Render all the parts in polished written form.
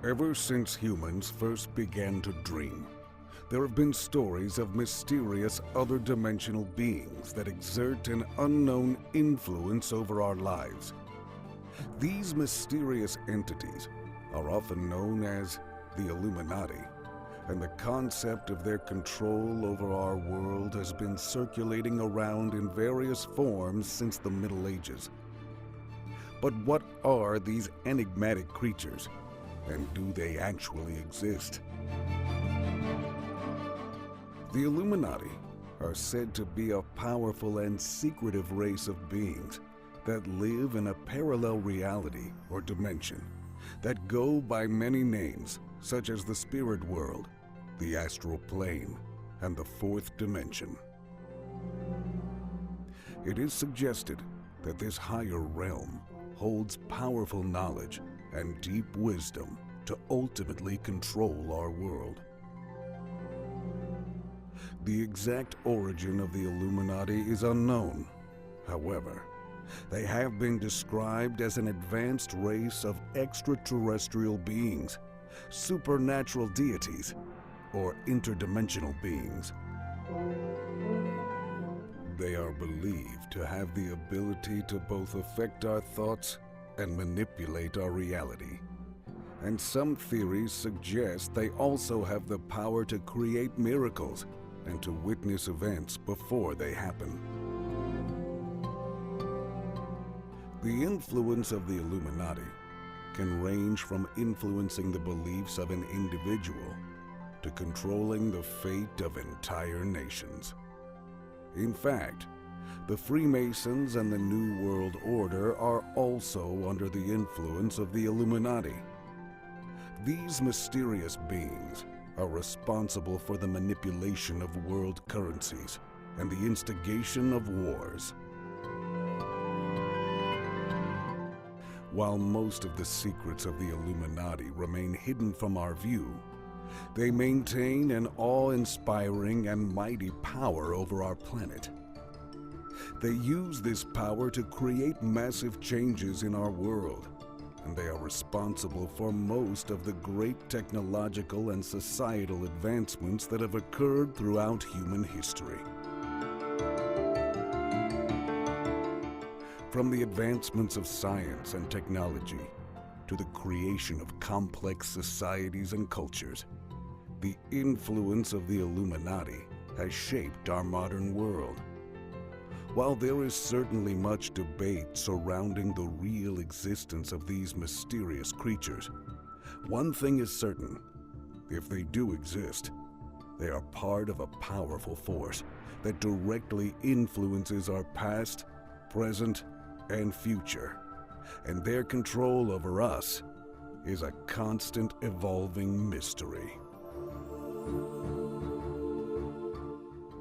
Ever since humans first began to dream, there have been stories of mysterious other dimensional beings that exert an unknown influence over our lives. These mysterious entities are often known as the Illuminati, and the concept of their control over our world has been circulating around in various forms since the Middle Ages. But what are these enigmatic creatures, and do they actually exist? The Illuminati are said to be a powerful and secretive race of beings that live in a parallel reality or dimension that go by many names, such as the spirit world, the astral plane, and the fourth dimension. It is suggested that this higher realm holds powerful knowledge and deep wisdom to ultimately control our world. The exact origin of the Illuminati is unknown. However, they have been described as an advanced race of extraterrestrial beings, supernatural deities, or interdimensional beings. They are believed to have the ability to both affect our thoughts and manipulate our reality. And some theories suggest they also have the power to create miracles and to witness events before they happen. The influence of the Illuminati can range from influencing the beliefs of an individual to controlling the fate of entire nations. In fact, the Freemasons and the New World Order are also under the influence of the Illuminati. These mysterious beings are responsible for the manipulation of world currencies and the instigation of wars. While most of the secrets of the Illuminati remain hidden from our view, they maintain an awe-inspiring and mighty power over our planet. They use this power to create massive changes in our world, and they are responsible for most of the great technological and societal advancements that have occurred throughout human history. From the advancements of science and technology to the creation of complex societies and cultures, the influence of the Illuminati has shaped our modern world. While there is certainly much debate surrounding the real existence of these mysterious creatures, one thing is certain: if they do exist, they are part of a powerful force that directly influences our past, present, and future, and their control over us is a constant evolving mystery.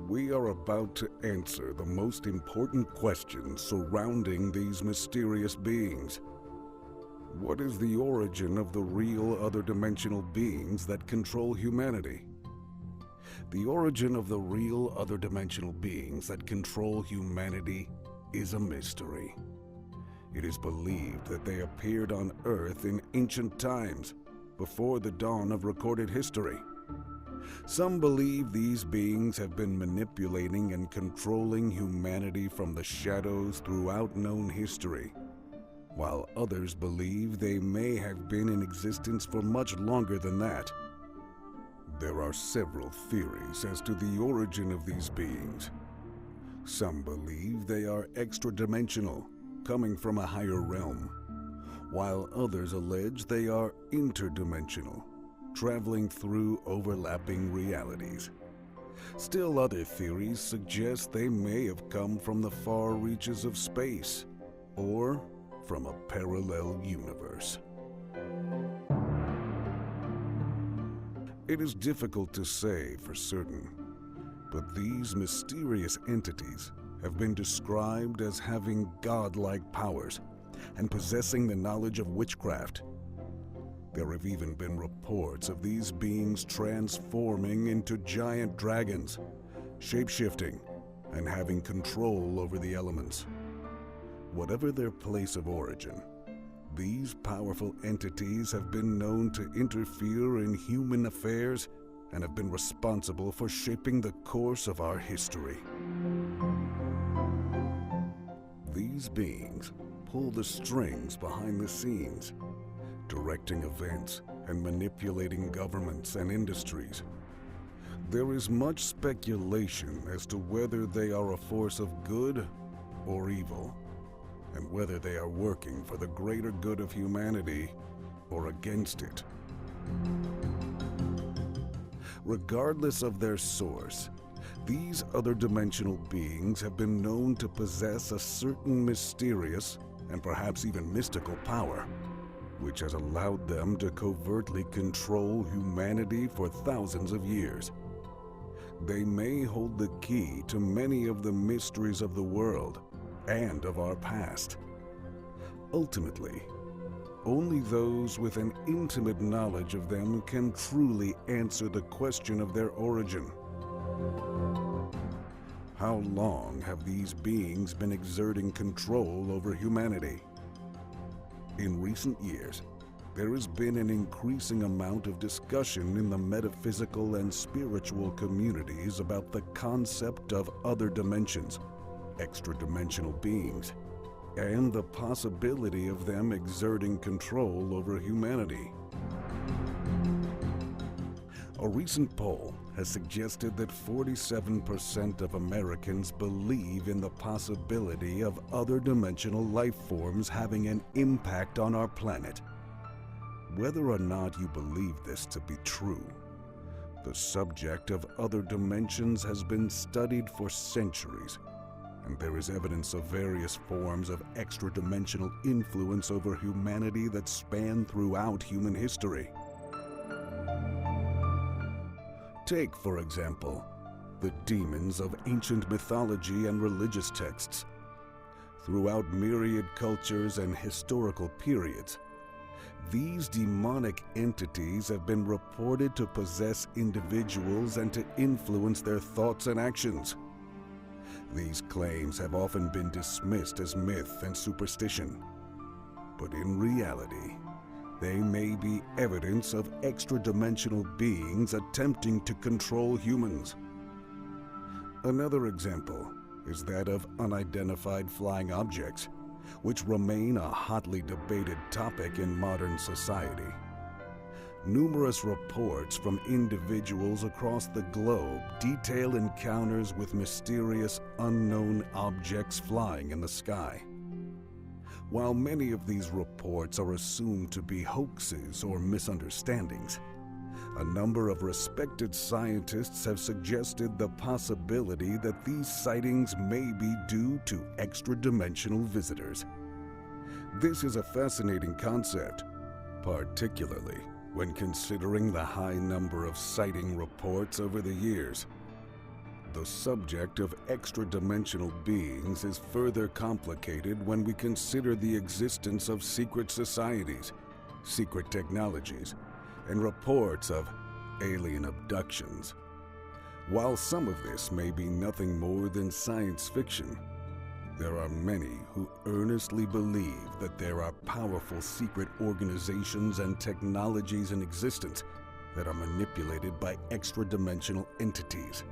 We are about to answer the most important questions surrounding these mysterious beings. What is the origin of the real other dimensional beings that control humanity? The origin of the real other dimensional beings that control humanity is a mystery. It is believed that they appeared on Earth in ancient times, before the dawn of recorded history. Some believe these beings have been manipulating and controlling humanity from the shadows throughout known history, while others believe they may have been in existence for much longer than that. There are several theories as to the origin of these beings. Some believe they are extra-dimensional, coming from a higher realm, while others allege they are interdimensional, traveling through overlapping realities. Still other theories suggest they may have come from the far reaches of space, or from a parallel universe. It is difficult to say for certain, but these mysterious entities have been described as having godlike powers and possessing the knowledge of witchcraft. There have even been reports of these beings transforming into giant dragons, shape-shifting, and having control over the elements. Whatever their place of origin, These powerful entities have been known to interfere in human affairs and have been responsible for shaping the course of our history. These beings pull the strings behind the scenes, directing events and manipulating governments and industries. There is much speculation as to whether they are a force of good or evil, and whether they are working for the greater good of humanity or against it. Regardless of their source, these other dimensional beings have been known to possess a certain mysterious and perhaps even mystical power, which has allowed them to covertly control humanity for thousands of years. They may hold the key to many of the mysteries of the world and of our past. Ultimately, only those with an intimate knowledge of them can truly answer the question of their origin. How long have these beings been exerting control over humanity? In recent years, there has been an increasing amount of discussion in the metaphysical and spiritual communities about the concept of other dimensions, extra-dimensional beings, and the possibility of them exerting control over humanity. A recent poll has suggested that 47% of Americans believe in the possibility of other dimensional life forms having an impact on our planet. Whether or not you believe this to be true, the subject of other dimensions has been studied for centuries, and there is evidence of various forms of extra-dimensional influence over humanity that span throughout human history. Take, for example, the demons of ancient mythology and religious texts. Throughout myriad cultures and historical periods, these demonic entities have been reported to possess individuals and to influence their thoughts and actions. These claims have often been dismissed as myth and superstition, but in reality, they may be evidence of extra-dimensional beings attempting to control humans. Another example is that of unidentified flying objects, which remain a hotly debated topic in modern society. Numerous reports from individuals across the globe detail encounters with mysterious, unknown objects flying in the sky. While many of these reports are assumed to be hoaxes or misunderstandings, a number of respected scientists have suggested the possibility that these sightings may be due to extra-dimensional visitors. This is a fascinating concept, particularly when considering the high number of sighting reports over the years. The subject of extra-dimensional beings is further complicated when we consider the existence of secret societies, secret technologies, and reports of alien abductions. While some of this may be nothing more than science fiction, there are many who earnestly believe that there are powerful secret organizations and technologies in existence that are manipulated by extra-dimensional entities.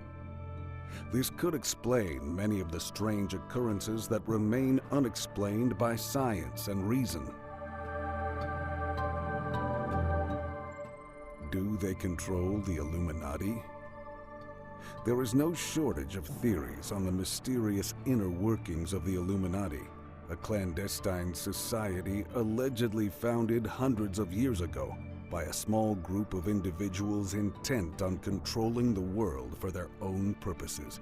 This could explain many of the strange occurrences that remain unexplained by science and reason. Do they control the Illuminati? There is no shortage of theories on the mysterious inner workings of the Illuminati, a clandestine society allegedly founded hundreds of years ago by a small group of individuals intent on controlling the world for their own purposes.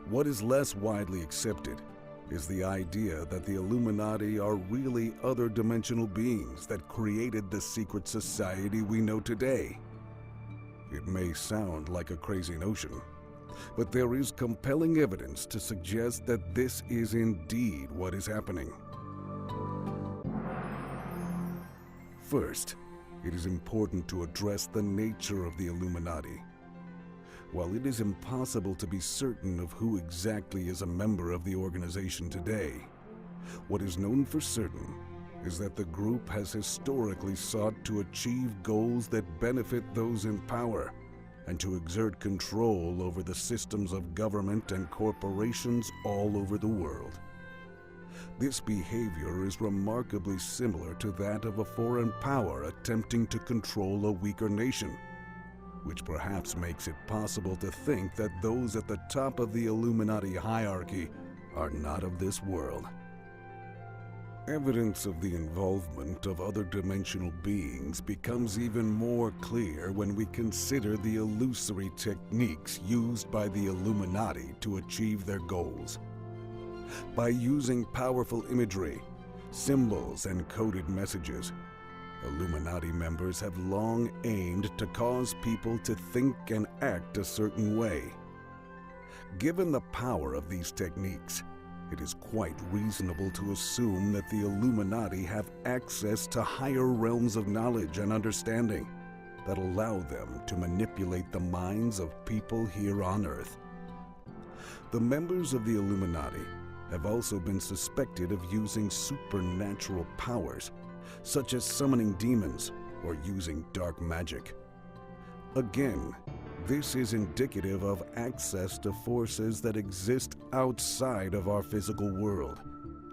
What is less widely accepted is the idea that the Illuminati are really other dimensional beings that created the secret society we know today. It may sound like a crazy notion, but there is compelling evidence to suggest that this is indeed what is happening. First, it is important to address the nature of the Illuminati. While it is impossible to be certain of who exactly is a member of the organization today, what is known for certain is that the group has historically sought to achieve goals that benefit those in power and to exert control over the systems of government and corporations all over the world. This behavior is remarkably similar to that of a foreign power attempting to control a weaker nation, which perhaps makes it possible to think that those at the top of the Illuminati hierarchy are not of this world. Evidence of the involvement of other dimensional beings becomes even more clear when we consider the illusory techniques used by the Illuminati to achieve their goals. By using powerful imagery, symbols, and coded messages, Illuminati members have long aimed to cause people to think and act a certain way. Given the power of these techniques, it is quite reasonable to assume that the Illuminati have access to higher realms of knowledge and understanding that allow them to manipulate the minds of people here on Earth. The members of the Illuminati have also been suspected of using supernatural powers, such as summoning demons or using dark magic. Again, this is indicative of access to forces that exist outside of our physical world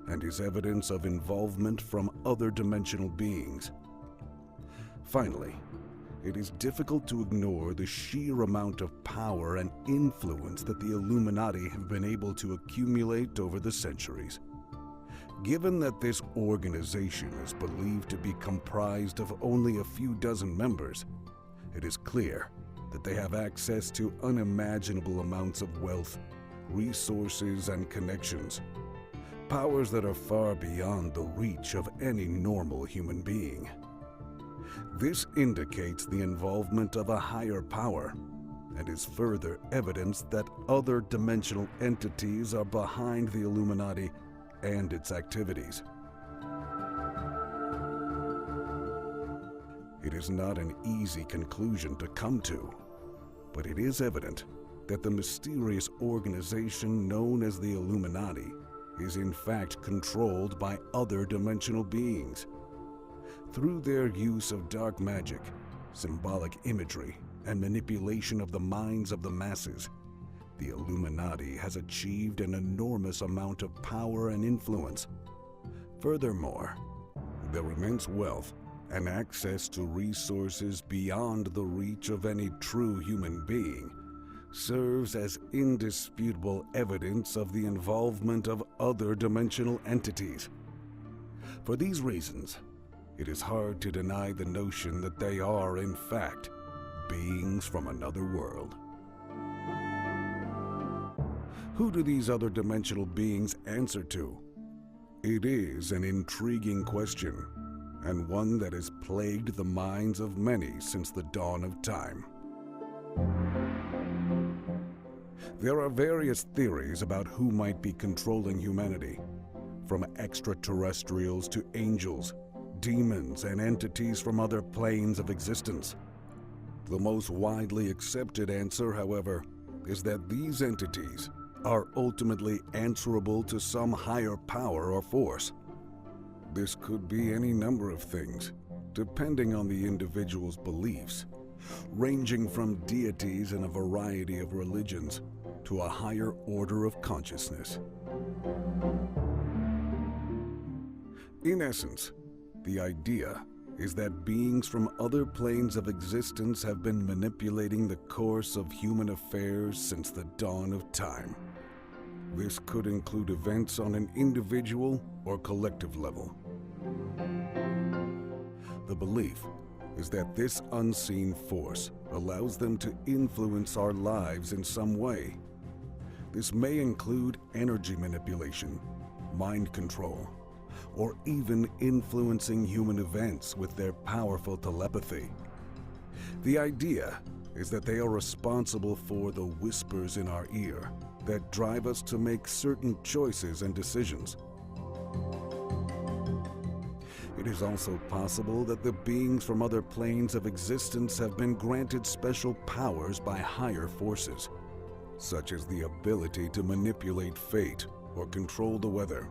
and is evidence of involvement from other dimensional beings. Finally, it is difficult to ignore the sheer amount of power and influence that the Illuminati have been able to accumulate over the centuries. Given that this organization is believed to be comprised of only a few dozen members, it is clear that they have access to unimaginable amounts of wealth, resources, and connections, powers that are far beyond the reach of any normal human being. This indicates the involvement of a higher power and is further evidence that other dimensional entities are behind the Illuminati and its activities. It is not an easy conclusion to come to, but it is evident that the mysterious organization known as the Illuminati is in fact controlled by other dimensional beings. Through their use of dark magic, symbolic imagery, and manipulation of the minds of the masses, the Illuminati has achieved an enormous amount of power and influence. Furthermore, their immense wealth and access to resources beyond the reach of any true human being serves as indisputable evidence of the involvement of other dimensional entities. For these reasons, it is hard to deny the notion that they are, in fact, beings from another world. Who do these other dimensional beings answer to? It is an intriguing question, and one that has plagued the minds of many since the dawn of time. There are various theories about who might be controlling humanity, from extraterrestrials to angels, demons, and entities from other planes of existence. The most widely accepted answer, however, is that these entities are ultimately answerable to some higher power or force. This could be any number of things, depending on the individual's beliefs, ranging from deities in a variety of religions to a higher order of consciousness. In essence, the idea is that beings from other planes of existence have been manipulating the course of human affairs since the dawn of time. This could include events on an individual or collective level. The belief is that this unseen force allows them to influence our lives in some way. This may include energy manipulation, mind control, or even influencing human events with their powerful telepathy. The idea is that they are responsible for the whispers in our ear that drive us to make certain choices and decisions. It is also possible that the beings from other planes of existence have been granted special powers by higher forces, such as the ability to manipulate fate or control the weather.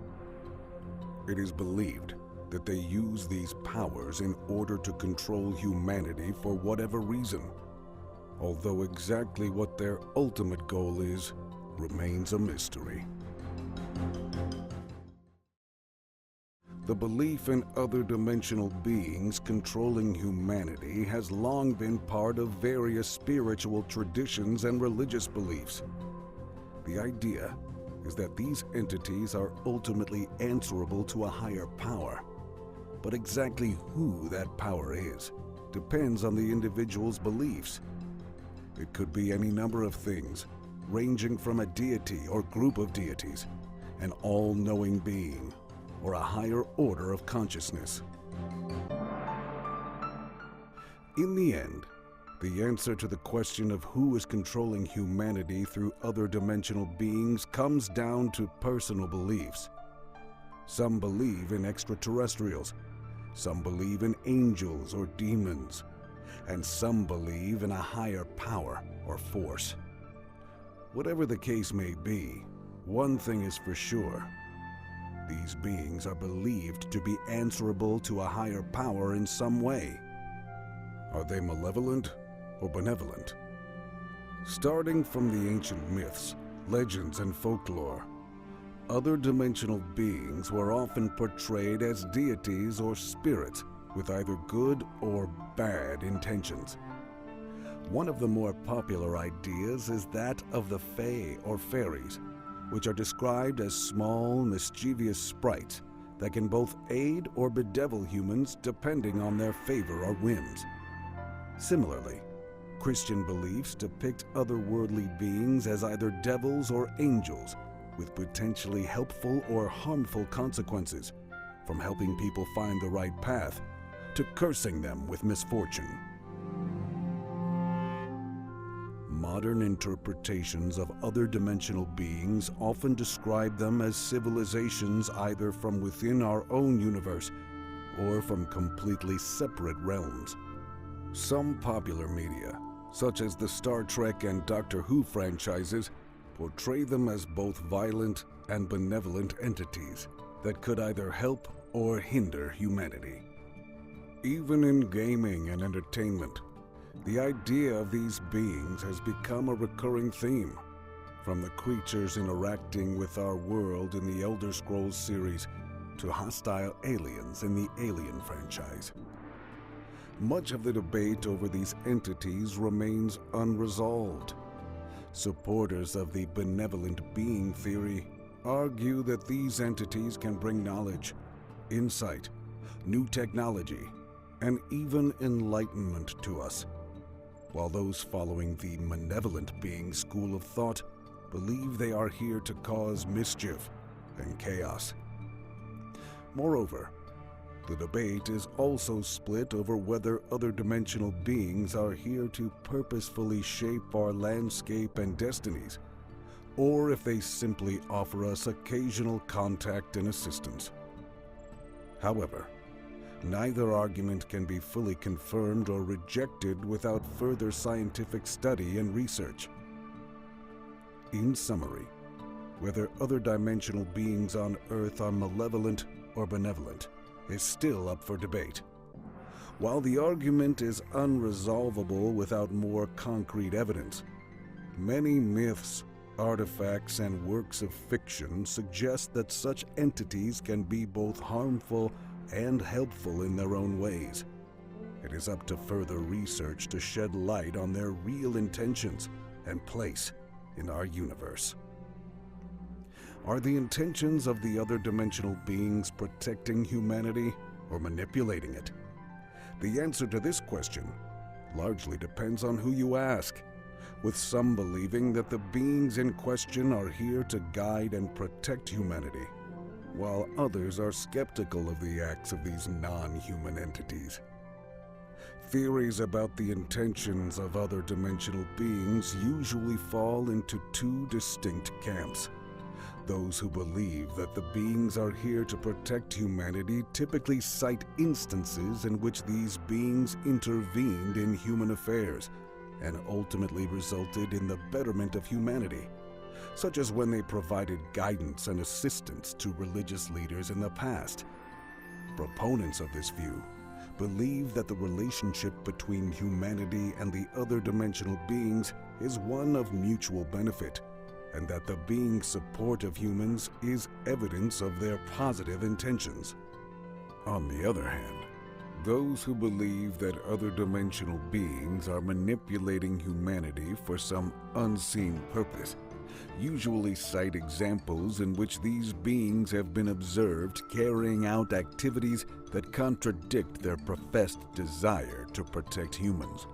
It is believed that they use these powers in order to control humanity for whatever reason, although exactly what their ultimate goal is remains a mystery. The belief in other dimensional beings controlling humanity has long been part of various spiritual traditions and religious beliefs. The idea is that these entities are ultimately answerable to a higher power, but exactly who that power is depends on the individual's beliefs. It could be any number of things, ranging from a deity or group of deities, an all-knowing being, or a higher order of consciousness. In the end, the answer to the question of who is controlling humanity through other dimensional beings comes down to personal beliefs. Some believe in extraterrestrials, some believe in angels or demons, and some believe in a higher power or force. Whatever the case may be, one thing is for sure. These beings are believed to be answerable to a higher power in some way. Are they malevolent or benevolent? Starting from the ancient myths, legends, and folklore, other dimensional beings were often portrayed as deities or spirits with either good or bad intentions. One of the more popular ideas is that of the Fae or fairies, which are described as small, mischievous sprites that can both aid or bedevil humans depending on their favor or whims. Similarly, Christian beliefs depict otherworldly beings as either devils or angels, with potentially helpful or harmful consequences, from helping people find the right path to cursing them with misfortune. Modern interpretations of other dimensional beings often describe them as civilizations either from within our own universe or from completely separate realms. Some popular media, such as the Star Trek and Doctor Who franchises, portray them as both violent and benevolent entities that could either help or hinder humanity. Even in gaming and entertainment, the idea of these beings has become a recurring theme, from the creatures interacting with our world in the Elder Scrolls series to hostile aliens in the Alien franchise. Much of the debate over these entities remains unresolved. Supporters of the benevolent being theory argue that these entities can bring knowledge, insight, new technology, and even enlightenment to us, while those following the malevolent being school of thought believe they are here to cause mischief and chaos. Moreover, the debate is also split over whether other dimensional beings are here to purposefully shape our landscape and destinies, or if they simply offer us occasional contact and assistance. However, neither argument can be fully confirmed or rejected without further scientific study and research. In summary, whether other dimensional beings on Earth are malevolent or benevolent is still up for debate. While the argument is unresolvable without more concrete evidence, many myths, artifacts, and works of fiction suggest that such entities can be both harmful and helpful in their own ways. It is up to further research to shed light on their real intentions and place in our universe. Are the intentions of the other dimensional beings protecting humanity or manipulating it? The answer to this question largely depends on who you ask, with some believing that the beings in question are here to guide and protect humanity, while others are skeptical of the acts of these non-human entities. Theories about the intentions of other dimensional beings usually fall into two distinct camps. Those who believe that the beings are here to protect humanity typically cite instances in which these beings intervened in human affairs and ultimately resulted in the betterment of humanity, such as when they provided guidance and assistance to religious leaders in the past. Proponents of this view believe that the relationship between humanity and the other dimensional beings is one of mutual benefit, and that the being's support of humans is evidence of their positive intentions. On the other hand, those who believe that other dimensional beings are manipulating humanity for some unseen purpose usually cite examples in which these beings have been observed carrying out activities that contradict their professed desire to protect humans.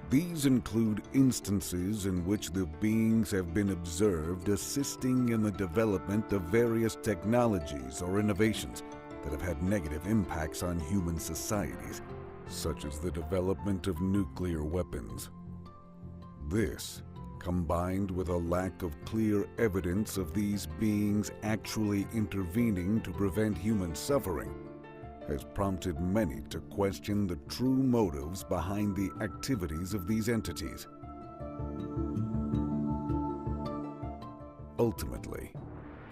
These include instances in which the beings have been observed assisting in the development of various technologies or innovations that have had negative impacts on human societies, such as the development of nuclear weapons. This, combined with a lack of clear evidence of these beings actually intervening to prevent human suffering, has prompted many to question the true motives behind the activities of these entities. Ultimately,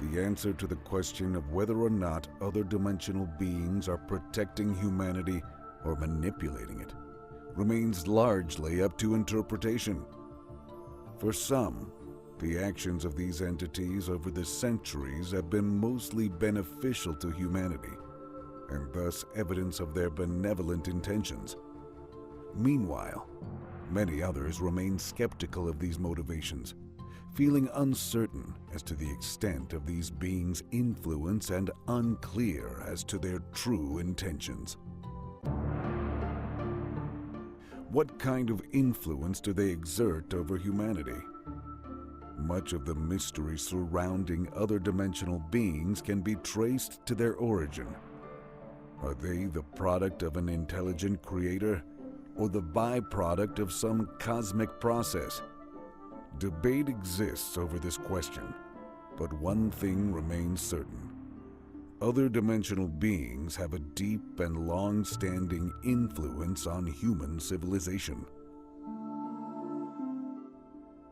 the answer to the question of whether or not other dimensional beings are protecting humanity or manipulating it remains largely up to interpretation. For some, the actions of these entities over the centuries have been mostly beneficial to humanity, and thus evidence of their benevolent intentions. Meanwhile, many others remain skeptical of these motivations, feeling uncertain as to the extent of these beings' influence and unclear as to their true intentions. What kind of influence do they exert over humanity? Much of the mystery surrounding other dimensional beings can be traced to their origin. Are they the product of an intelligent creator, or the byproduct of some cosmic process? Debate exists over this question, but one thing remains certain. Other dimensional beings have a deep and long-standing influence on human civilization.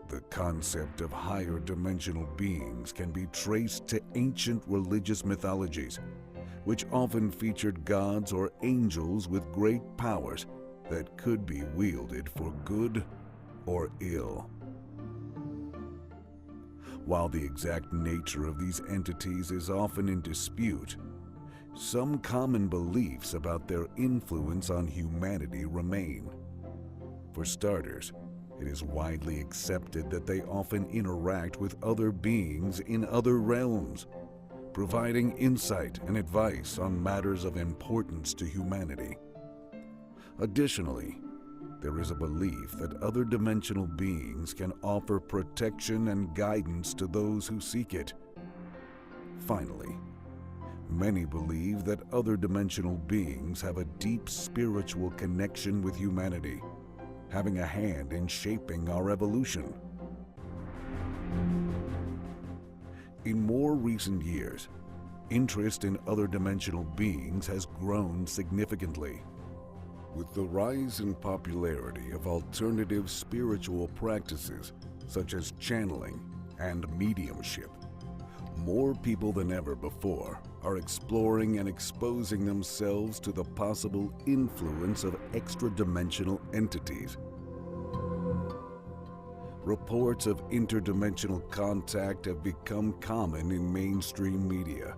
The concept of higher dimensional beings can be traced to ancient religious mythologies, which often featured gods or angels with great powers that could be wielded for good or ill. While the exact nature of these entities is often in dispute, some common beliefs about their influence on humanity remain. For starters, it is widely accepted that they often interact with other beings in other realms, providing insight and advice on matters of importance to humanity. Additionally, there is a belief that other dimensional beings can offer protection and guidance to those who seek it. Finally, many believe that other dimensional beings have a deep spiritual connection with humanity, having a hand in shaping our evolution. In more recent years, interest in other dimensional beings has grown significantly. With the rise in popularity of alternative spiritual practices such as channeling and mediumship, more people than ever before are exploring and exposing themselves to the possible influence of extra-dimensional entities. Reports of interdimensional contact have become common in mainstream media,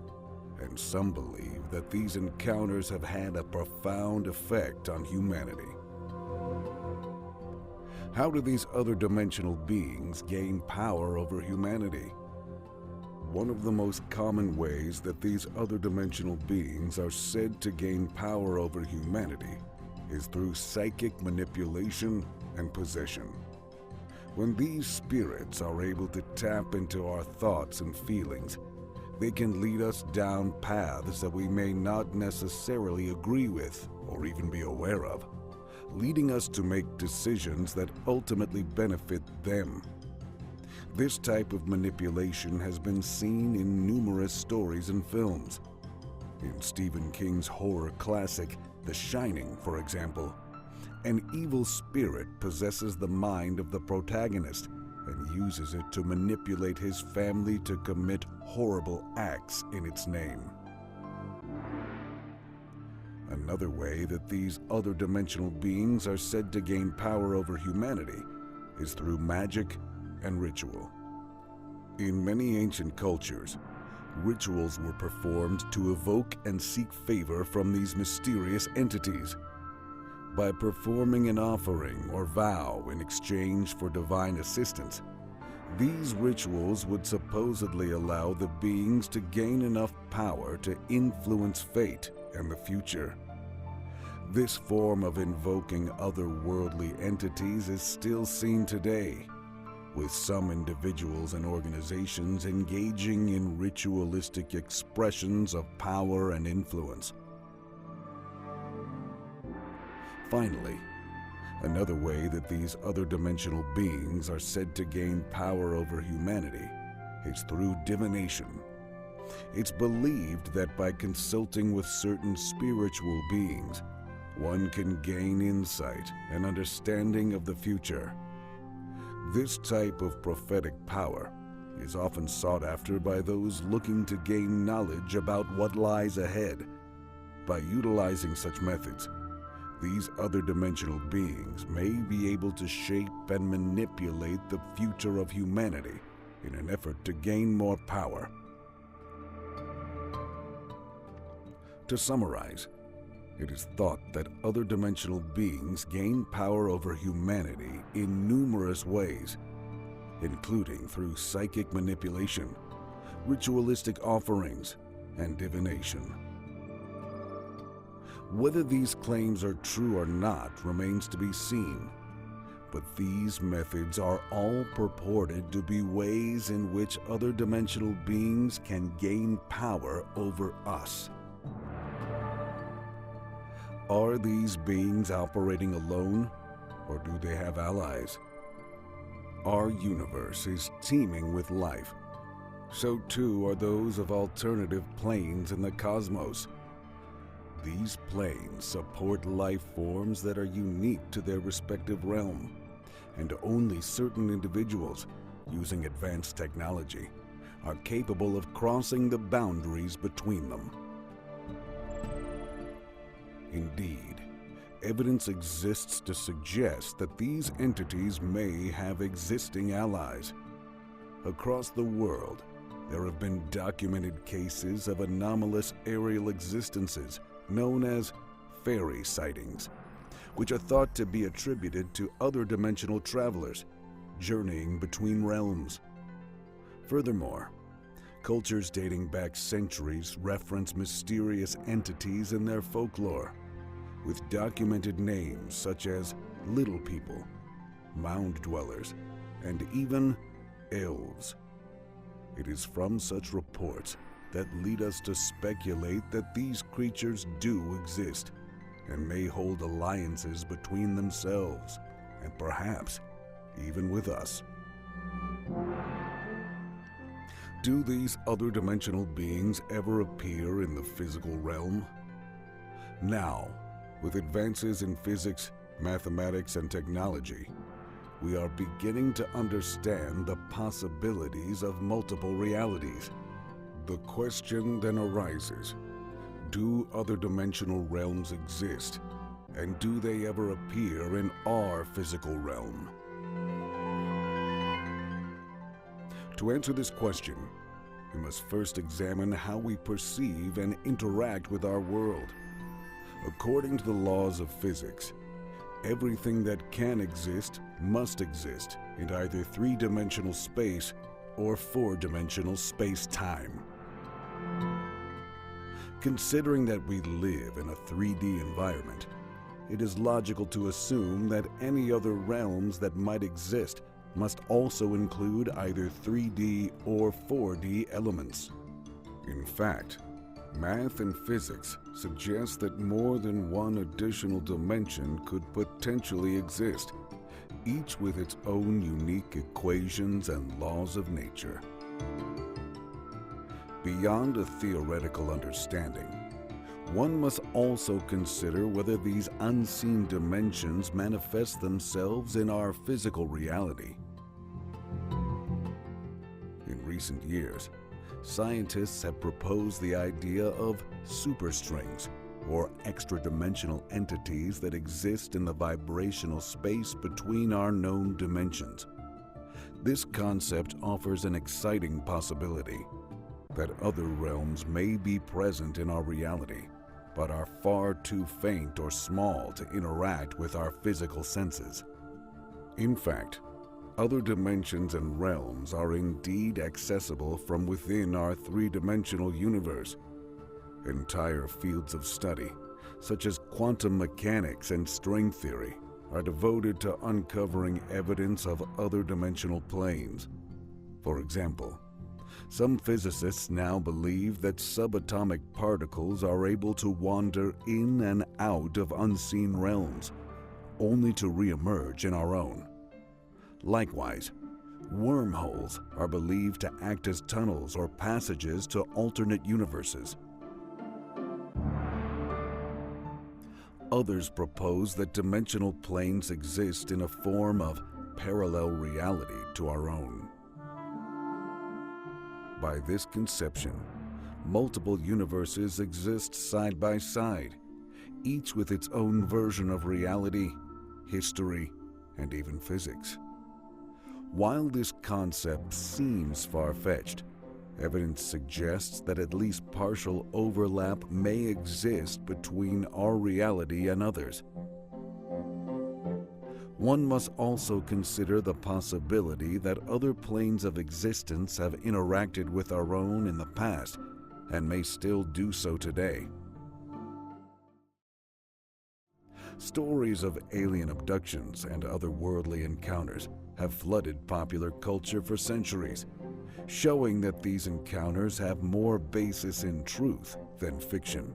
and some believe that these encounters have had a profound effect on humanity. How do these other dimensional beings gain power over humanity? One of the most common ways that these other dimensional beings are said to gain power over humanity is through psychic manipulation and possession. When these spirits are able to tap into our thoughts and feelings, they can lead us down paths that we may not necessarily agree with or even be aware of, leading us to make decisions that ultimately benefit them. This type of manipulation has been seen in numerous stories and films. In Stephen King's horror classic, The Shining, for example, an evil spirit possesses the mind of the protagonist and uses it to manipulate his family to commit horrible acts in its name. Another way that these other dimensional beings are said to gain power over humanity is through magic and ritual. In many ancient cultures, rituals were performed to evoke and seek favor from these mysterious entities. By performing an offering or vow in exchange for divine assistance, these rituals would supposedly allow the beings to gain enough power to influence fate and the future. This form of invoking otherworldly entities is still seen today, with some individuals and organizations engaging in ritualistic expressions of power and influence. Finally, another way that these other dimensional beings are said to gain power over humanity is through divination. It's believed that by consulting with certain spiritual beings, one can gain insight and understanding of the future. This type of prophetic power is often sought after by those looking to gain knowledge about what lies ahead. By utilizing such methods, these other dimensional beings may be able to shape and manipulate the future of humanity in an effort to gain more power. To summarize, it is thought that other dimensional beings gain power over humanity in numerous ways, including through psychic manipulation, ritualistic offerings, and divination. Whether these claims are true or not remains to be seen, but these methods are all purported to be ways in which other dimensional beings can gain power over us. Are these beings operating alone, or do they have allies? Our universe is teeming with life. So too are those of alternative planes in the cosmos. These planes support life forms that are unique to their respective realm, and only certain individuals, using advanced technology, are capable of crossing the boundaries between them. Indeed, evidence exists to suggest that these entities may have existing allies. Across the world, there have been documented cases of anomalous aerial existences known as fairy sightings, which are thought to be attributed to other dimensional travelers journeying between realms. Furthermore, cultures dating back centuries reference mysterious entities in their folklore, with documented names such as Little People, Mound Dwellers, and even elves. It is from such reports that lead us to speculate that these creatures do exist and may hold alliances between themselves and perhaps even with us. Do these other dimensional beings ever appear in the physical realm? Now, with advances in physics, mathematics, and technology, we are beginning to understand the possibilities of multiple realities. The question then arises, do other dimensional realms exist, and do they ever appear in our physical realm? To answer this question, we must first examine how we perceive and interact with our world. According to the laws of physics, everything that can exist must exist in either three-dimensional space or four-dimensional space-time. Considering that we live in a 3D environment, it is logical to assume that any other realms that might exist must also include either 3D or 4D elements. In fact, math and physics suggest that more than one additional dimension could potentially exist, each with its own unique equations and laws of nature. Beyond a theoretical understanding, one must also consider whether these unseen dimensions manifest themselves in our physical reality. In recent years, scientists have proposed the idea of superstrings, or extra-dimensional entities that exist in the vibrational space between our known dimensions. This concept offers an exciting possibility that other realms may be present in our reality, but are far too faint or small to interact with our physical senses. In fact, other dimensions and realms are indeed accessible from within our three-dimensional universe. Entire fields of study, such as quantum mechanics and string theory, are devoted to uncovering evidence of other dimensional planes. For example, some physicists now believe that subatomic particles are able to wander in and out of unseen realms, only to re-emerge in our own. Likewise, wormholes are believed to act as tunnels or passages to alternate universes. Others propose that dimensional planes exist in a form of parallel reality to our own. By this conception, multiple universes exist side by side, each with its own version of reality, history, and even physics. While this concept seems far-fetched, evidence suggests that at least partial overlap may exist between our reality and others. One must also consider the possibility that other planes of existence have interacted with our own in the past and may still do so today. Stories of alien abductions and otherworldly encounters have flooded popular culture for centuries, showing that these encounters have more basis in truth than fiction.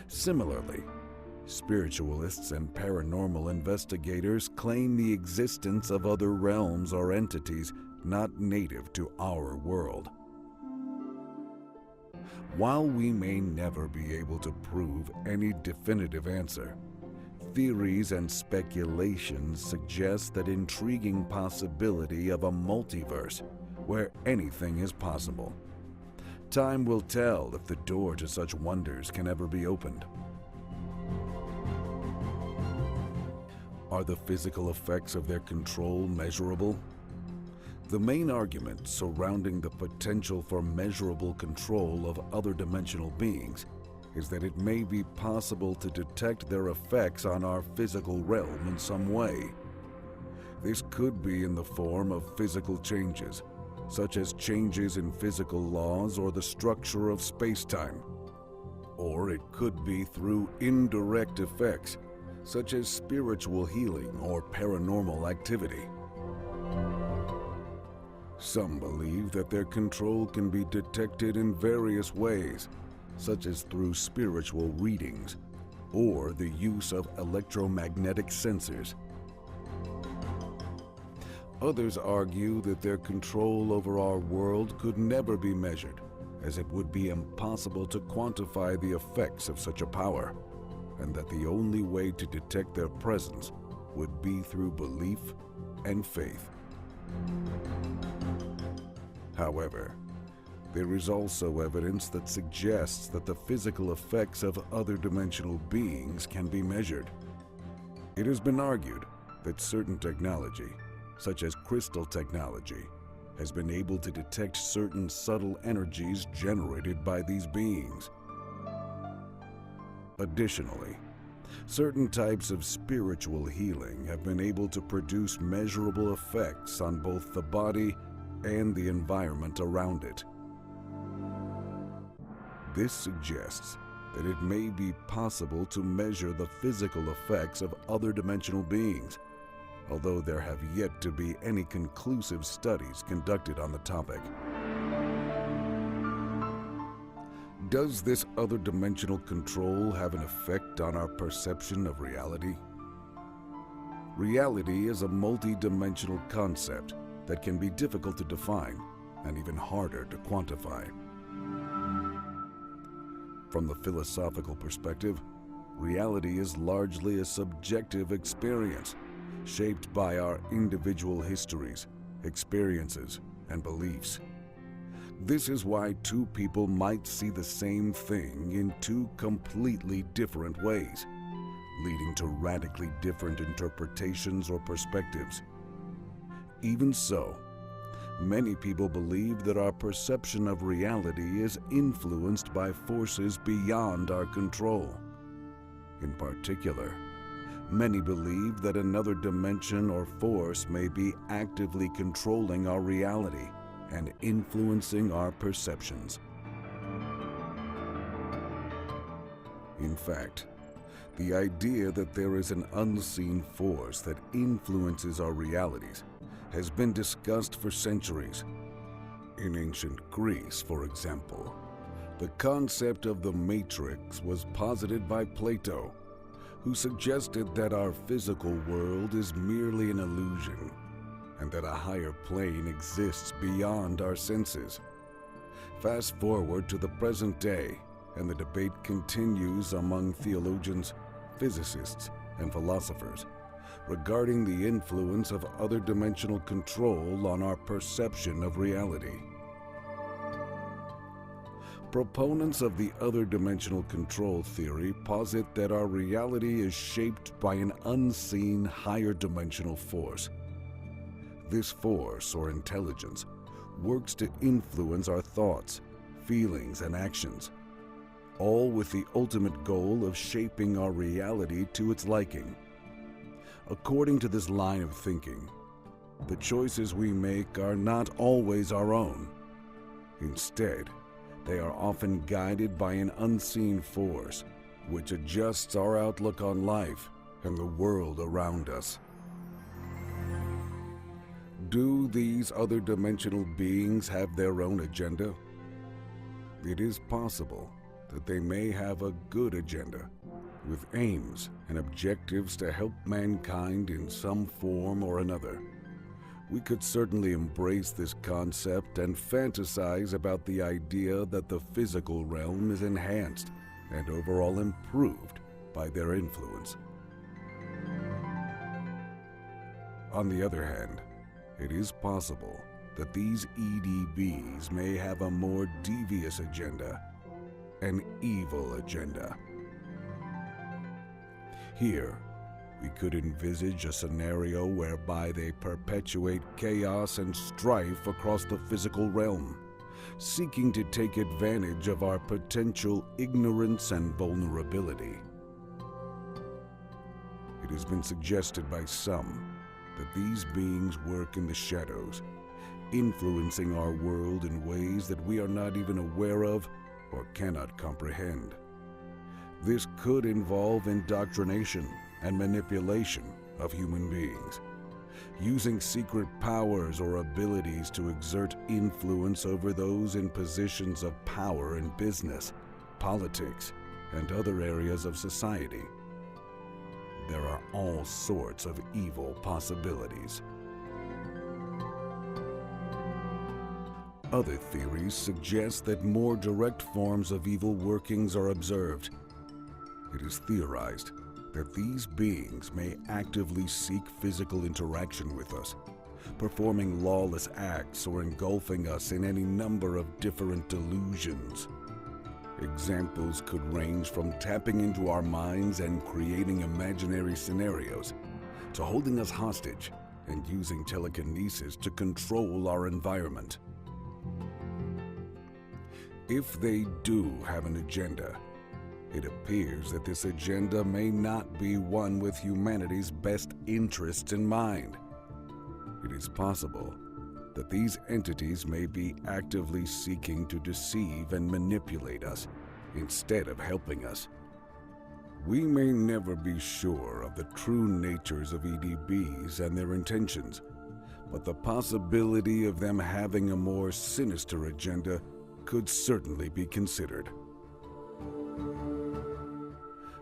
Similarly, spiritualists and paranormal investigators claim the existence of other realms or entities not native to our world. While we may never be able to prove any definitive answer, theories and speculations suggest that intriguing possibility of a multiverse where anything is possible. Time will tell if the door to such wonders can ever be opened. Are the physical effects of their control measurable? The main argument surrounding the potential for measurable control of other dimensional beings is that it may be possible to detect their effects on our physical realm in some way. This could be in the form of physical changes, such as changes in physical laws or the structure of space-time. Or it could be through indirect effects, such as spiritual healing or paranormal activity. Some believe that their control can be detected in various ways, such as through spiritual readings or the use of electromagnetic sensors. Others argue that their control over our world could never be measured, as it would be impossible to quantify the effects of such a power, and that the only way to detect their presence would be through belief and faith. However, there is also evidence that suggests that the physical effects of other dimensional beings can be measured. It has been argued that certain technology, such as crystal technology, has been able to detect certain subtle energies generated by these beings. Additionally, certain types of spiritual healing have been able to produce measurable effects on both the body and the environment around it. This suggests that it may be possible to measure the physical effects of other dimensional beings, although there have yet to be any conclusive studies conducted on the topic. Does this other dimensional control have an effect on our perception of reality? Reality is a multi-dimensional concept that can be difficult to define and even harder to quantify. From the philosophical perspective, reality is largely a subjective experience, shaped by our individual histories, experiences, and beliefs. This is why two people might see the same thing in two completely different ways, leading to radically different interpretations or perspectives. Even so, many people believe that our perception of reality is influenced by forces beyond our control. In particular, many believe that another dimension or force may be actively controlling our reality and influencing our perceptions. In fact, the idea that there is an unseen force that influences our realities has been discussed for centuries. In ancient Greece, for example, the concept of the matrix was posited by Plato, who suggested that our physical world is merely an illusion and that a higher plane exists beyond our senses. Fast forward to the present day, and the debate continues among theologians, physicists, and philosophers regarding the influence of other dimensional control on our perception of reality. Proponents of the other dimensional control theory posit that our reality is shaped by an unseen higher dimensional force. This force, or intelligence, works to influence our thoughts, feelings, and actions, all with the ultimate goal of shaping our reality to its liking. According to this line of thinking, the choices we make are not always our own. Instead, they are often guided by an unseen force, which adjusts our outlook on life and the world around us. Do these other dimensional beings have their own agenda? It is possible that they may have a good agenda, with aims and objectives to help mankind in some form or another. We could certainly embrace this concept and fantasize about the idea that the physical realm is enhanced and overall improved by their influence. On the other hand, it is possible that these EDBs may have a more devious agenda, an evil agenda. Here, we could envisage a scenario whereby they perpetuate chaos and strife across the physical realm, seeking to take advantage of our potential ignorance and vulnerability. It has been suggested by some that these beings work in the shadows, influencing our world in ways that we are not even aware of or cannot comprehend. This could involve indoctrination and manipulation of human beings, using secret powers or abilities to exert influence over those in positions of power in business, politics, and other areas of society. There are all sorts of evil possibilities. Other theories suggest that more direct forms of evil workings are observed. It is theorized that these beings may actively seek physical interaction with us, performing lawless acts or engulfing us in any number of different delusions. Examples could range from tapping into our minds and creating imaginary scenarios, to holding us hostage and using telekinesis to control our environment. If they do have an agenda, it appears that this agenda may not be one with humanity's best interests in mind. It is possible that these entities may be actively seeking to deceive and manipulate us instead of helping us. We may never be sure of the true natures of EDBs and their intentions, but the possibility of them having a more sinister agenda could certainly be considered.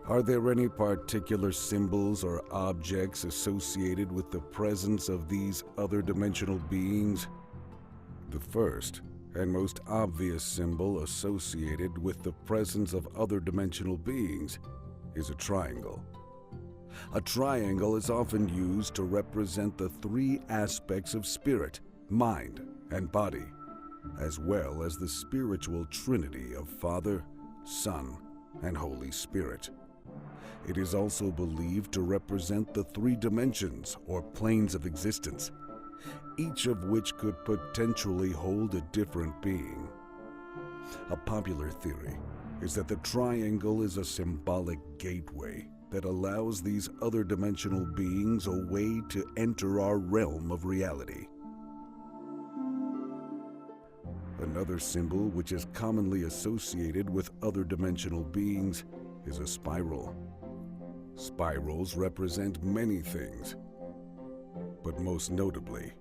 Are there any particular symbols or objects associated with the presence of these other dimensional beings? The first and most obvious symbol associated with the presence of other dimensional beings is a triangle. A triangle is often used to represent the three aspects of spirit, mind, and body, as well as the spiritual trinity of Father, Son, and Holy Spirit. It is also believed to represent the three dimensions or planes of existence, each of which could potentially hold a different being. A popular theory is that the triangle is a symbolic gateway that allows these other dimensional beings a way to enter our realm of reality. Another symbol which is commonly associated with other dimensional beings is a spiral. Spirals represent many things, but most notably,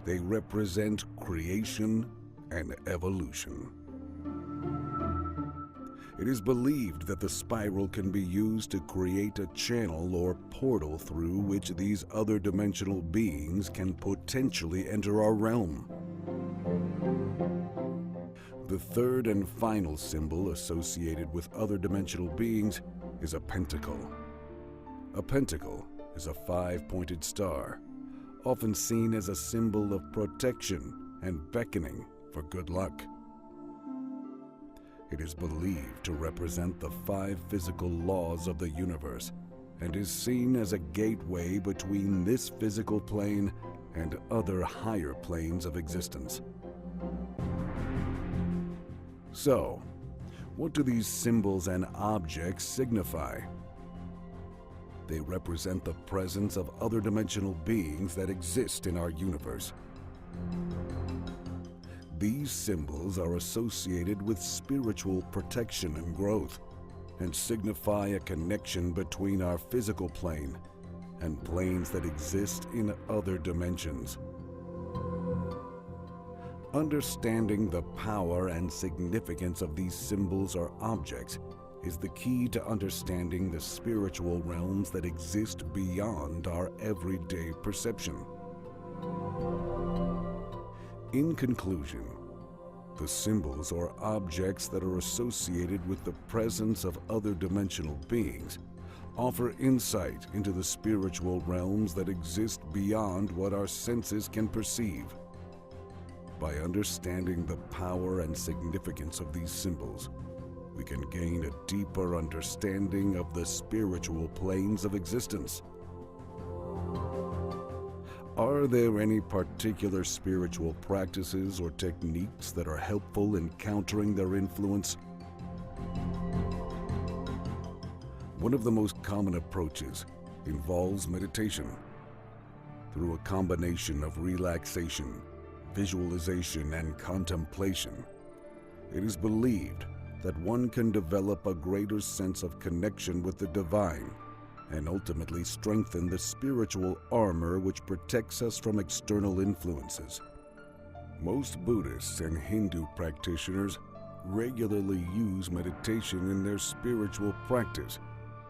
they represent creation and evolution. It is believed that the spiral can be used to create a channel or portal through which these other dimensional beings can potentially enter our realm. The third and final symbol associated with other dimensional beings is a pentacle. A pentacle is a five-pointed star, often seen as a symbol of protection and beckoning for good luck. It is believed to represent the five physical laws of the universe and is seen as a gateway between this physical plane and other higher planes of existence. So, what do these symbols and objects signify? They represent the presence of other dimensional beings that exist in our universe. These symbols are associated with spiritual protection and growth, and signify a connection between our physical plane and planes that exist in other dimensions. Understanding the power and significance of these symbols or objects is the key to understanding the spiritual realms that exist beyond our everyday perception. In conclusion, the symbols or objects that are associated with the presence of other dimensional beings offer insight into the spiritual realms that exist beyond what our senses can perceive. By understanding the power and significance of these symbols, we can gain a deeper understanding of the spiritual planes of existence. Are there any particular spiritual practices or techniques that are helpful in countering their influence? One of the most common approaches involves meditation. Through a combination of relaxation, visualization, and contemplation, it is believed that one can develop a greater sense of connection with the divine and ultimately strengthen the spiritual armor which protects us from external influences. Most Buddhists and Hindu practitioners regularly use meditation in their spiritual practice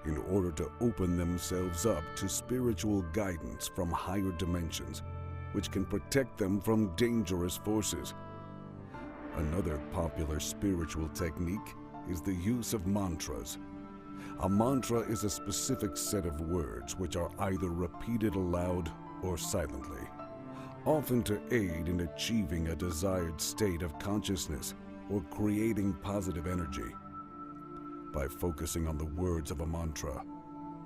in order to open themselves up to spiritual guidance from higher dimensions, which can protect them from dangerous forces. Another popular spiritual technique is the use of mantras. A mantra is a specific set of words which are either repeated aloud or silently, often to aid in achieving a desired state of consciousness or creating positive energy. By focusing on the words of a mantra,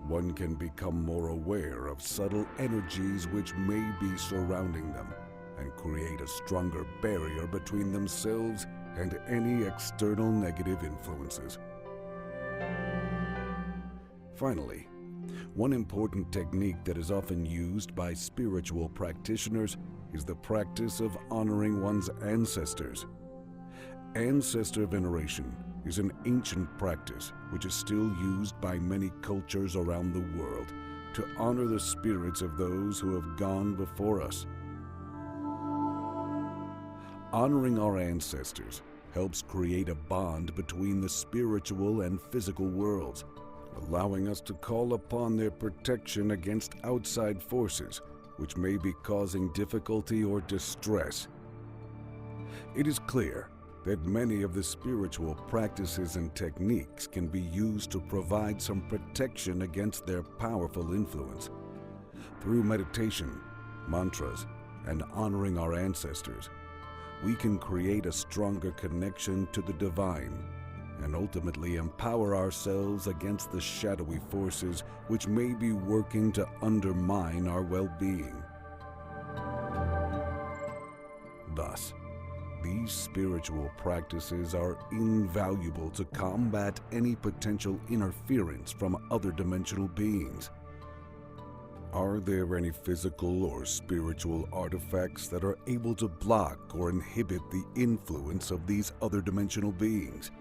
one can become more aware of subtle energies which may be surrounding them and create a stronger barrier between themselves and any external negative influences. Finally, one important technique that is often used by spiritual practitioners is the practice of honoring one's ancestors. Ancestor veneration is an ancient practice which is still used by many cultures around the world to honor the spirits of those who have gone before us. Honoring our ancestors helps create a bond between the spiritual and physical worlds, allowing us to call upon their protection against outside forces which may be causing difficulty or distress. It is clear that many of the spiritual practices and techniques can be used to provide some protection against their powerful influence. Through meditation, mantras, and honoring our ancestors, we can create a stronger connection to the divine and ultimately empower ourselves against the shadowy forces which may be working to undermine our well-being. Thus, these spiritual practices are invaluable to combat any potential interference from other dimensional beings. Are there any physical or spiritual artifacts that are able to block or inhibit the influence of these other dimensional beings?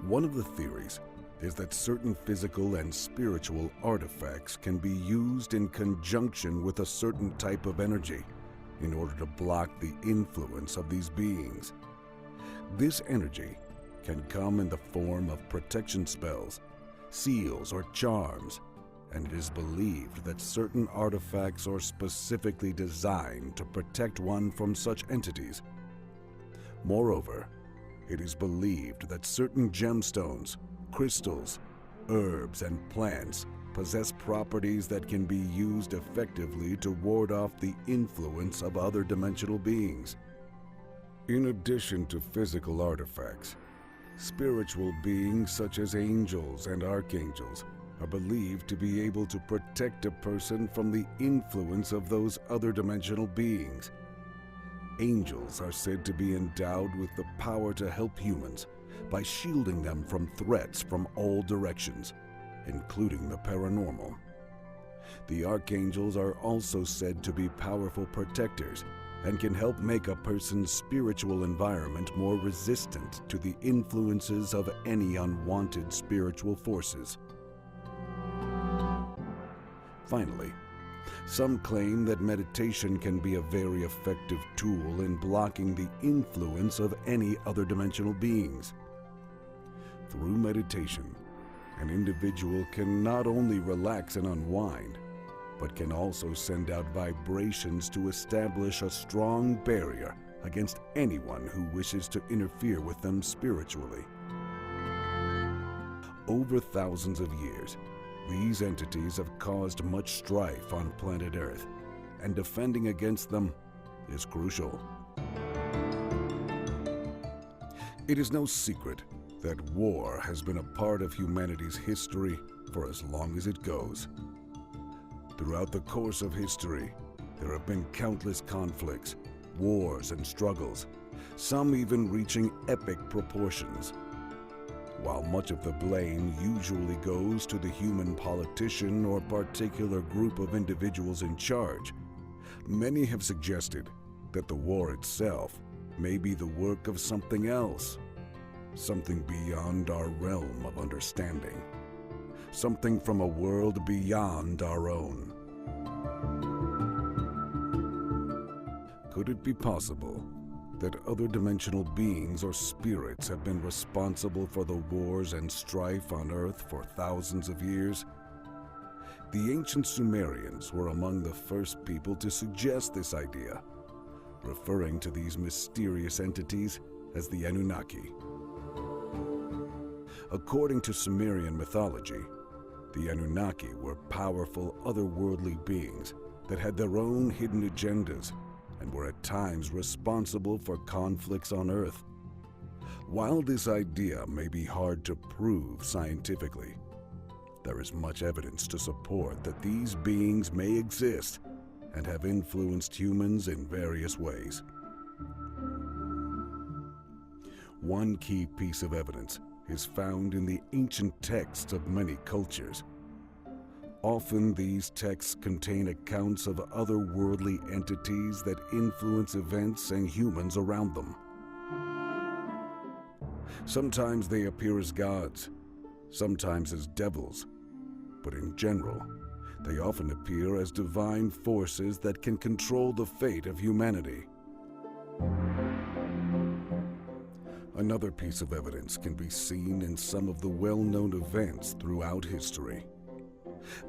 One of the theories is that certain physical and spiritual artifacts can be used in conjunction with a certain type of energy in order to block the influence of these beings. This energy can come in the form of protection spells, seals, or charms, and it is believed that certain artifacts are specifically designed to protect one from such entities. Moreover, it is believed that certain gemstones, crystals, herbs, and plants possess properties that can be used effectively to ward off the influence of other dimensional beings. In addition to physical artifacts, spiritual beings such as angels and archangels are believed to be able to protect a person from the influence of those other dimensional beings. Angels are said to be endowed with the power to help humans by shielding them from threats from all directions, including the paranormal. The archangels are also said to be powerful protectors and can help make a person's spiritual environment more resistant to the influences of any unwanted spiritual forces. Finally, some claim that meditation can be a very effective tool in blocking the influence of any other dimensional beings. Through meditation, an individual can not only relax and unwind, but can also send out vibrations to establish a strong barrier against anyone who wishes to interfere with them spiritually. Over thousands of years, these entities have caused much strife on planet Earth, and defending against them is crucial. It is no secret that war has been a part of humanity's history for as long as it goes. Throughout the course of history, there have been countless conflicts, wars, and struggles, some even reaching epic proportions. While much of the blame usually goes to the human politician or particular group of individuals in charge, many have suggested that the war itself may be the work of something else, something beyond our realm of understanding, something from a world beyond our own. Could it be possible that other dimensional beings or spirits have been responsible for the wars and strife on Earth for thousands of years? The ancient Sumerians were among the first people to suggest this idea, referring to these mysterious entities as the Anunnaki. According to Sumerian mythology, the Anunnaki were powerful otherworldly beings that had their own hidden agendas and were at times responsible for conflicts on Earth. While this idea may be hard to prove scientifically, there is much evidence to support that these beings may exist and have influenced humans in various ways. One key piece of evidence is found in the ancient texts of many cultures. Often these texts contain accounts of otherworldly entities that influence events and humans around them. Sometimes they appear as gods, sometimes as devils, but in general, they often appear as divine forces that can control the fate of humanity. Another piece of evidence can be seen in some of the well-known events throughout history.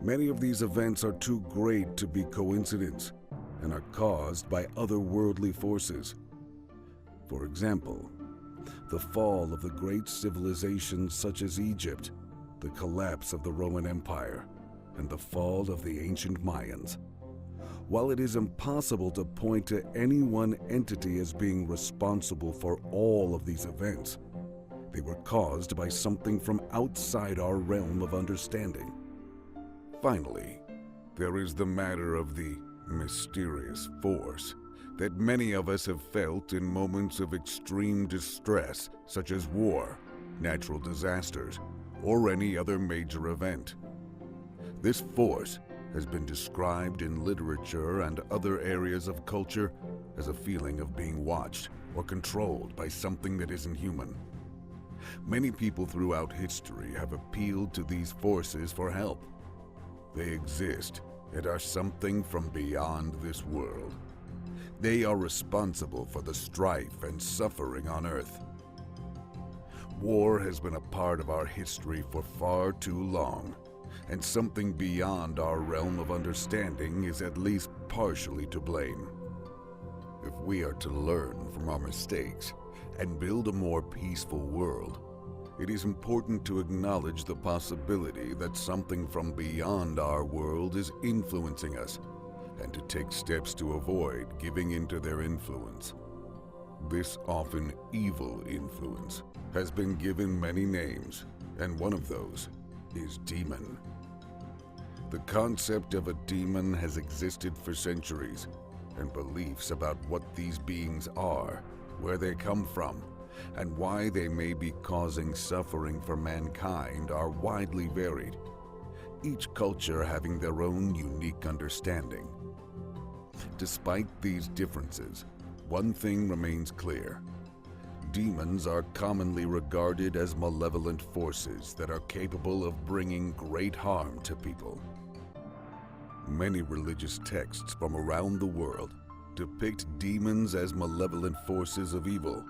Many of these events are too great to be coincidence and are caused by otherworldly forces. For example, the fall of the great civilizations such as Egypt, the collapse of the Roman Empire, and the fall of the ancient Mayans. While it is impossible to point to any one entity as being responsible for all of these events, they were caused by something from outside our realm of understanding. Finally, there is the matter of the mysterious force that many of us have felt in moments of extreme distress, such as war, natural disasters, or any other major event. This force has been described in literature and other areas of culture as a feeling of being watched or controlled by something that isn't human. Many people throughout history have appealed to these forces for help. They exist and are something from beyond this world. They are responsible for the strife and suffering on Earth. War has been a part of our history for far too long, and something beyond our realm of understanding is at least partially to blame. If we are to learn from our mistakes and build a more peaceful world, it is important to acknowledge the possibility that something from beyond our world is influencing us, and to take steps to avoid giving into their influence. This often evil influence has been given many names, and one of those is demon. The concept of a demon has existed for centuries, and beliefs about what these beings are, where they come from, and why they may be causing suffering for mankind are widely varied, each culture having their own unique understanding. Despite these differences, one thing remains clear. Demons are commonly regarded as malevolent forces that are capable of bringing great harm to people. Many religious texts from around the world depict demons as malevolent forces of evil,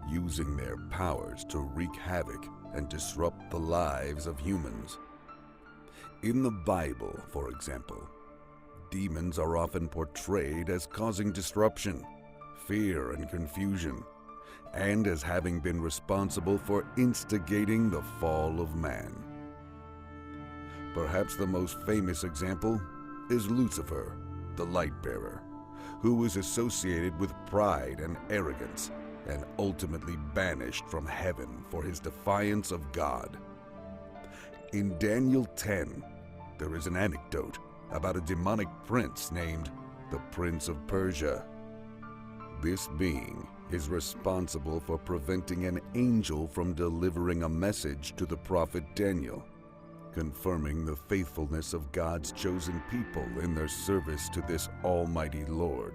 using their powers to wreak havoc and disrupt the lives of humans. In the Bible, for example, demons are often portrayed as causing disruption, fear, and confusion, and as having been responsible for instigating the fall of man. Perhaps the most famous example is Lucifer, the light-bearer, who was associated with pride and arrogance and ultimately banished from heaven for his defiance of God. In Daniel 10, there is an anecdote about a demonic prince named the Prince of Persia. This being is responsible for preventing an angel from delivering a message to the prophet Daniel, confirming the faithfulness of God's chosen people in their service to this Almighty Lord.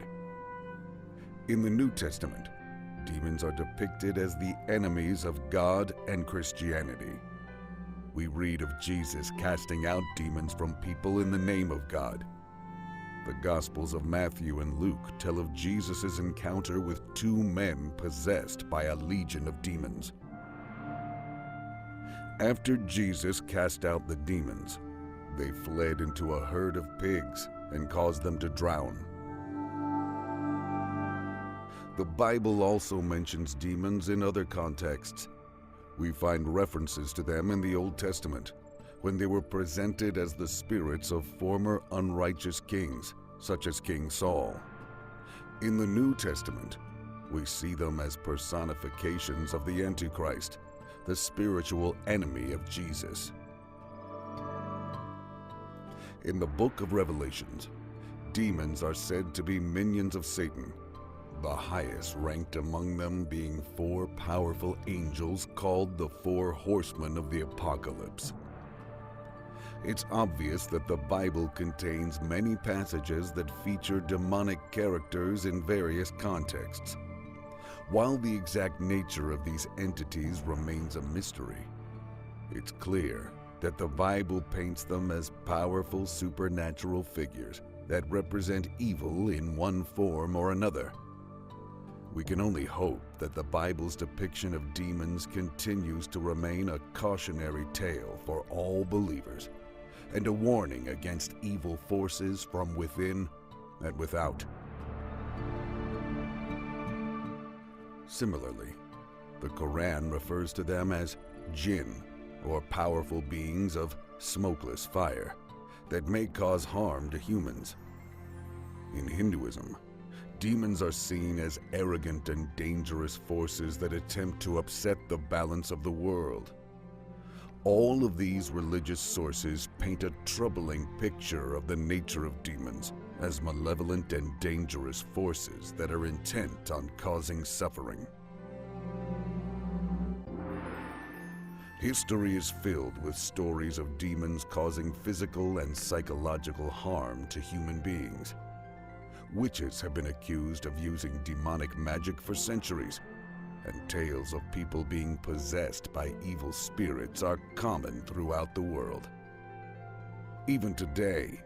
In the New Testament, demons are depicted as the enemies of God and Christianity. We read of Jesus casting out demons from people in the name of God. The Gospels of Matthew and Luke tell of Jesus' encounter with two men possessed by a legion of demons. After Jesus cast out the demons, they fled into a herd of pigs and caused them to drown. The Bible also mentions demons in other contexts. We find references to them in the Old Testament, when they were presented as the spirits of former unrighteous kings, such as King Saul. In the New Testament, we see them as personifications of the Antichrist, the spiritual enemy of Jesus. In the book of Revelations, demons are said to be minions of Satan, the highest ranked among them being four powerful angels called the Four Horsemen of the Apocalypse. It's obvious that the Bible contains many passages that feature demonic characters in various contexts. While the exact nature of these entities remains a mystery, it's clear that the Bible paints them as powerful supernatural figures that represent evil in one form or another. We can only hope that the Bible's depiction of demons continues to remain a cautionary tale for all believers, and a warning against evil forces from within and without. Similarly, the Quran refers to them as jinn, or powerful beings of smokeless fire, that may cause harm to humans. In Hinduism, demons are seen as arrogant and dangerous forces that attempt to upset the balance of the world. All of these religious sources paint a troubling picture of the nature of demons as malevolent and dangerous forces that are intent on causing suffering. History is filled with stories of demons causing physical and psychological harm to human beings. Witches have been accused of using demonic magic for centuries, and tales of people being possessed by evil spirits are common throughout the world. Even today,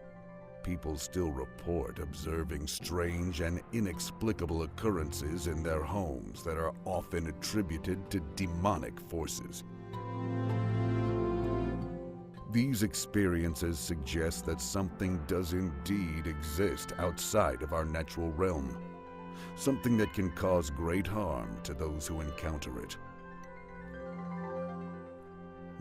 people still report observing strange and inexplicable occurrences in their homes that are often attributed to demonic forces. These experiences suggest that something does indeed exist outside of our natural realm, something that can cause great harm to those who encounter it.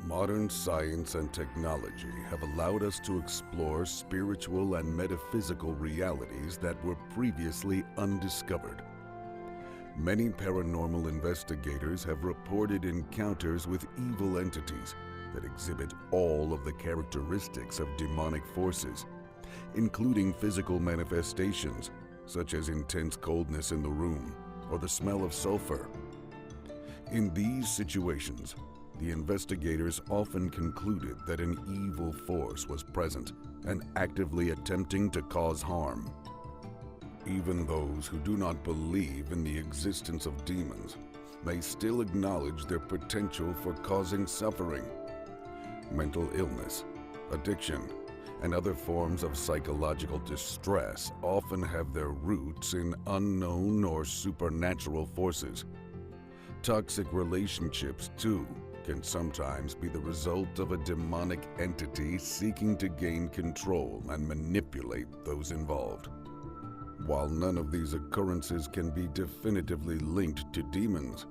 Modern science and technology have allowed us to explore spiritual and metaphysical realities that were previously undiscovered. Many paranormal investigators have reported encounters with evil entities that exhibit all of the characteristics of demonic forces, including physical manifestations such as intense coldness in the room or the smell of sulfur. In these situations, the investigators often concluded that an evil force was present and actively attempting to cause harm. Even those who do not believe in the existence of demons may still acknowledge their potential for causing suffering. Mental illness, addiction, and other forms of psychological distress often have their roots in unknown or supernatural forces. Toxic relationships, too, can sometimes be the result of a demonic entity seeking to gain control and manipulate those involved. While none of these occurrences can be definitively linked to demons,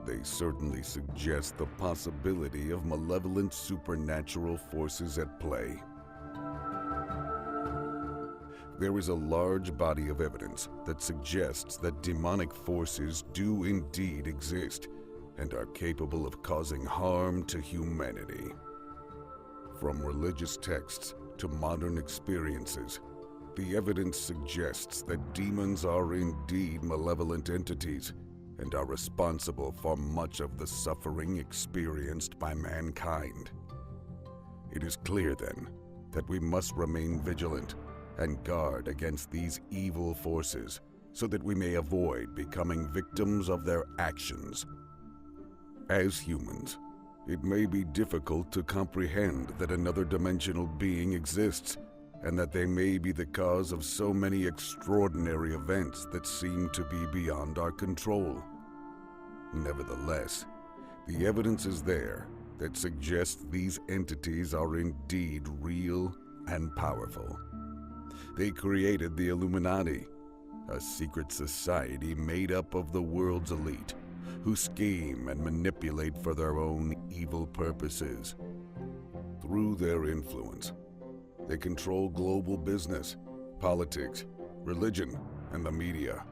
they certainly suggest the possibility of malevolent supernatural forces at play. There is a large body of evidence that suggests that demonic forces do indeed exist and are capable of causing harm to humanity. From religious texts to modern experiences, the evidence suggests that demons are indeed malevolent entities and are responsible for much of the suffering experienced by mankind. It is clear, then, that we must remain vigilant and guard against these evil forces so that we may avoid becoming victims of their actions. As humans, it may be difficult to comprehend that another dimensional being exists and that they may be the cause of so many extraordinary events that seem to be beyond our control. Nevertheless, the evidence is there that suggests these entities are indeed real and powerful. They created the Illuminati, a secret society made up of the world's elite, who scheme and manipulate for their own evil purposes. Through their influence, they control global business, politics, religion, and the media,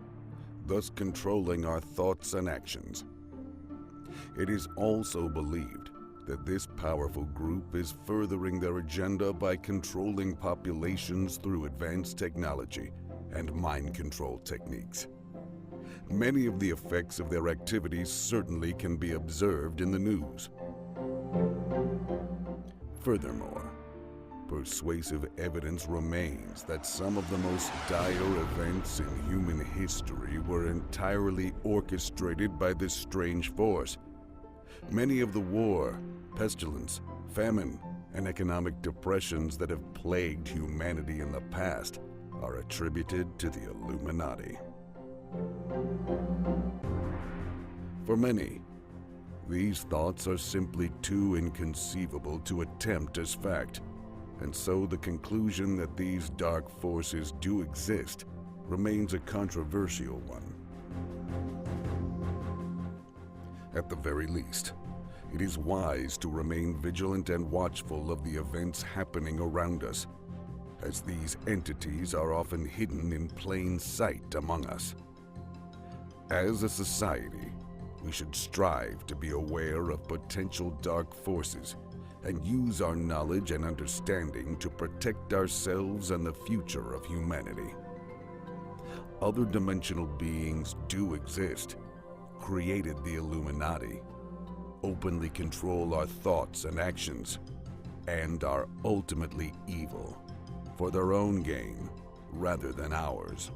thus controlling our thoughts and actions. It is also believed that this powerful group is furthering their agenda by controlling populations through advanced technology and mind control techniques. Many of the effects of their activities certainly can be observed in the news. Furthermore, persuasive evidence remains that some of the most dire events in human history were entirely orchestrated by this strange force. Many of the war, pestilence, famine, and economic depressions that have plagued humanity in the past are attributed to the Illuminati. For many, these thoughts are simply too inconceivable to attempt as fact, and so the conclusion that these dark forces do exist remains a controversial one. At the very least, it is wise to remain vigilant and watchful of the events happening around us. as these entities are often hidden in plain sight among us. As a society, we should strive to be aware of potential dark forces and use our knowledge and understanding to protect ourselves and the future of humanity. Other dimensional beings do exist, created the Illuminati, openly control our thoughts and actions, and are ultimately evil, for their own gain rather than ours.